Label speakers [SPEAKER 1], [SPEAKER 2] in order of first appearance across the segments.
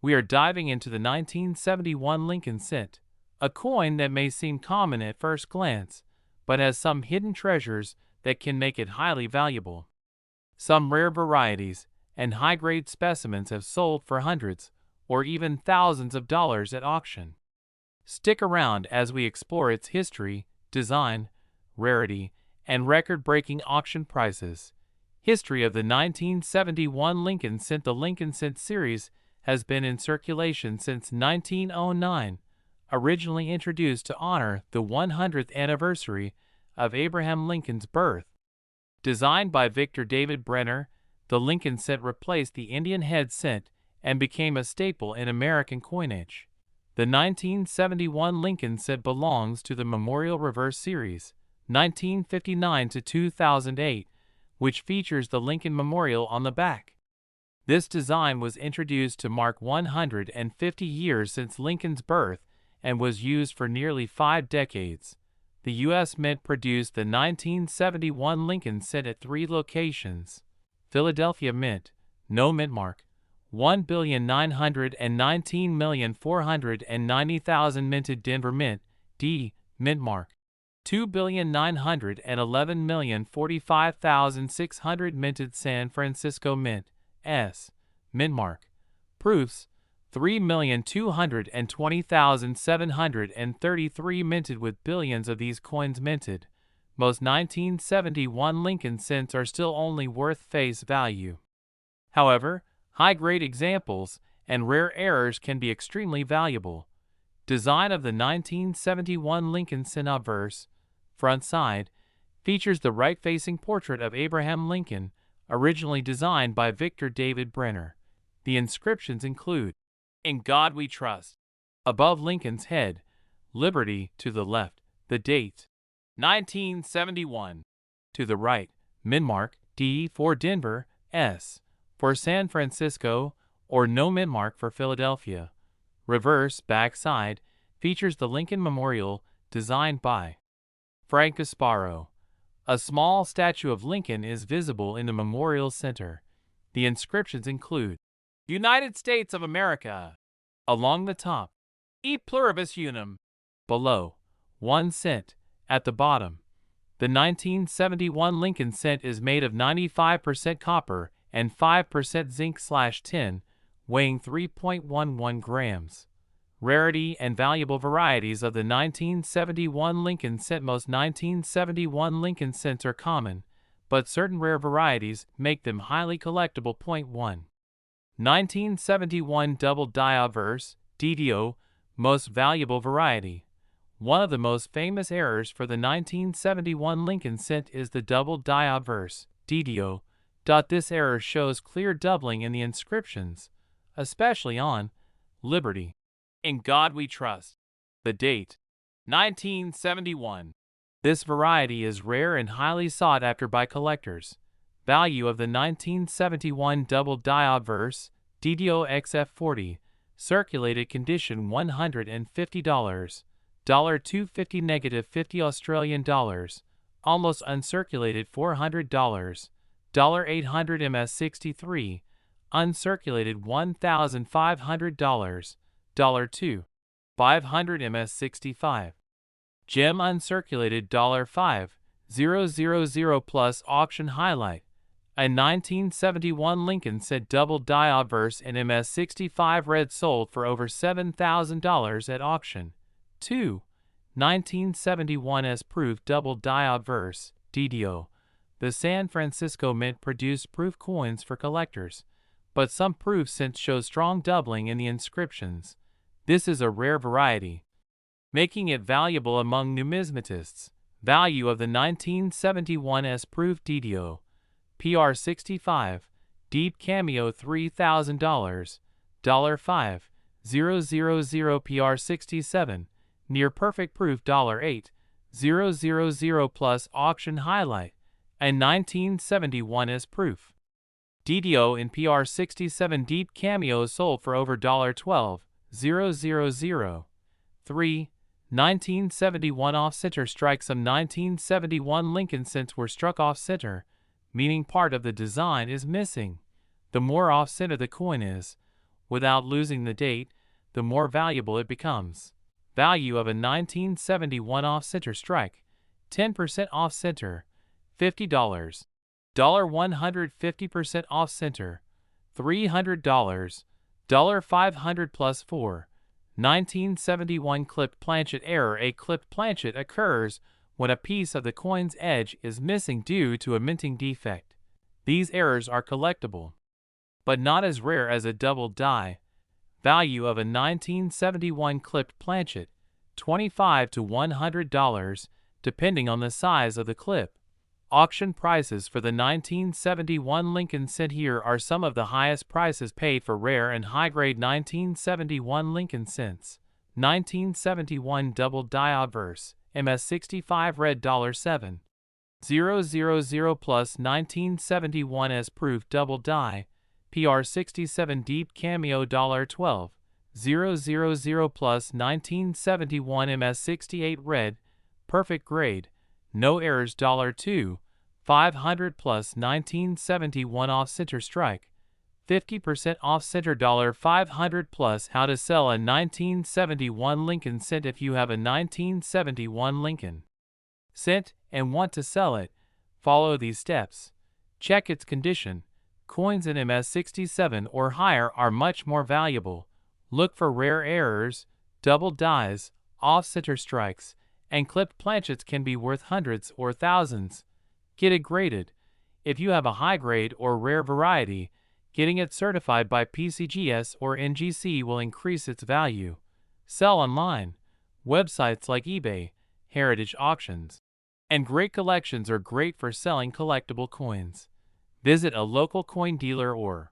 [SPEAKER 1] We are diving into the 1971 Lincoln cent, a coin that may seem common at first glance, but has some hidden treasures that can make it highly valuable. Some rare varieties and high-grade specimens have sold for hundreds or even thousands of dollars at auction. Stick around as we explore its history, design, rarity, and record-breaking auction prices. History of the 1971 Lincoln cent. The Lincoln cent series has been in circulation since 1909, originally introduced to honor the 100th anniversary of Abraham Lincoln's birth. Designed by Victor David Brenner, the Lincoln cent replaced the Indian head cent and became a staple in American coinage. The 1971 Lincoln cent belongs to the Memorial Reverse Series, 1959 to 2008, which features the Lincoln Memorial on the back. This design was introduced to mark 150 years since Lincoln's birth and was used for nearly 5 decades. The U.S. Mint produced the 1971 Lincoln cent at 3 locations: Philadelphia Mint, no mint mark, 1,919,490,000 minted. Denver Mint, D, mint mark, 2,911,045,600 minted. San Francisco Mint, S, mint mark, proofs, 3,220,733 minted. With billions of these coins minted, most 1971 Lincoln cents are still only worth face value. However, high-grade examples and rare errors can be extremely valuable. Design of the 1971 Lincoln cent. Obverse, front side, features the right-facing portrait of Abraham Lincoln, originally designed by Victor David Brenner. The inscriptions include, "In God We Trust," above Lincoln's head, "Liberty" to the left, the date, 1971, to the right, mint mark, D for Denver, S for San Francisco, or no mint mark for Philadelphia. Reverse back side features the Lincoln Memorial, designed by Frank Gasparo. A small statue of Lincoln is visible in the memorial center. The inscriptions include, "United States of America," along the top, "E pluribus unum," below, 1 cent, at the bottom. The 1971 Lincoln cent is made of 95% copper and 5% zinc/tin, weighing 3.11 grams. Rarity and valuable varieties of the 1971 Lincoln cent. Most 1971 Lincoln cents are common, but certain rare varieties make them highly collectible. 1. 1971 Double Die Obverse, DDO, most valuable variety. One of the most famous errors for the 1971 Lincoln cent is the Double Die Obverse, DDO. This error shows clear doubling in the inscriptions, especially on "Liberty," "In God We Trust," the date, 1971. This variety is rare and highly sought after by collectors. Value of the 1971 Double Die Obverse, DDO XF40, circulated condition $150, $250 -50 Australian dollars, almost uncirculated $400, $800 MS63, uncirculated $1,500, $2, 500 MS65. Gem uncirculated $5,000 plus auction highlight. A 1971 Lincoln cent Double Die Obverse in MS65 red sold for over $7,000 at auction. 2. 1971 S-proof Double Die Obverse, DDO. The San Francisco Mint produced proof coins for collectors, but some proof cents show strong doubling in the inscriptions. This is a rare variety, making it valuable among numismatists. Value of the 1971 S-proof DDO, PR65, Deep Cameo $3,000, $5,000 PR67, Near Perfect Proof $8,000 plus auction highlight, and 1971 S-proof. DDO in PR67 Deep Cameo sold for over $12,000. 3. 1971 off-center strike. Some 1971 Lincoln cents were struck off-center, meaning part of the design is missing. The more off-center the coin is, Without losing the date, the more valuable it becomes. Value of a 1971 off-center strike, 10% off-center, $50. $100 50% off-center, $300. $500 plus 4. 1971 clipped planchet error. A clipped planchet occurs when a piece of the coin's edge is missing due to a minting defect. These errors are collectible, but not as rare as a double die. Value of a 1971 clipped planchet, $25 to $100, depending on the size of the clip. Auction prices for the 1971 Lincoln Cent. Here are some of the highest prices paid for rare and high-grade 1971 Lincoln Cents. 1971 Double Die Obverse, MS65 Red $7.00 plus 1971 as Proof Double Die, PR67 Deep Cameo $12.00 plus 1971 MS68 Red, Perfect Grade, No Errors $2, 500 plus 1971 Off-Center Strike, 50% Off-Center $500 plus How to Sell a 1971 Lincoln Cent. If you have a 1971 Lincoln Cent and want to sell it, follow these steps. Check its condition. Coins in MS67 or higher are much more valuable. Look for rare errors, double dies, off-center strikes, and clipped planchets can be worth hundreds or thousands. Get it graded. If you have a high grade or rare variety, getting it certified by PCGS or NGC will increase its value. Sell online. Websites like eBay, Heritage Auctions, and great collections are great for selling collectible coins. Visit a local coin dealer or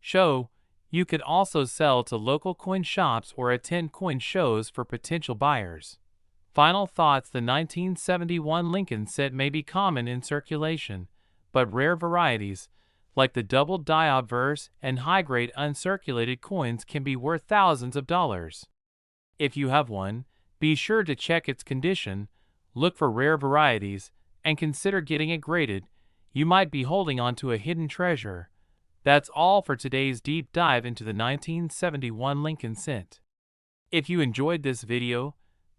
[SPEAKER 1] show. You could also sell to local coin shops or attend coin shows for potential buyers. Final thoughts. The 1971 Lincoln Cent may be common in circulation, but rare varieties, like the double die obverse and high-grade uncirculated coins, can be worth thousands of dollars. If you have one, be sure to check its condition, look for rare varieties, and consider getting it graded. You might be holding on to a hidden treasure. That's all for today's deep dive into the 1971 Lincoln Cent. If you enjoyed this video,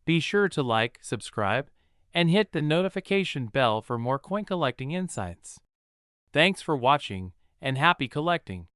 [SPEAKER 1] be sure to like, subscribe, and hit the notification bell for more coin collecting insights. Thanks for watching, and happy collecting!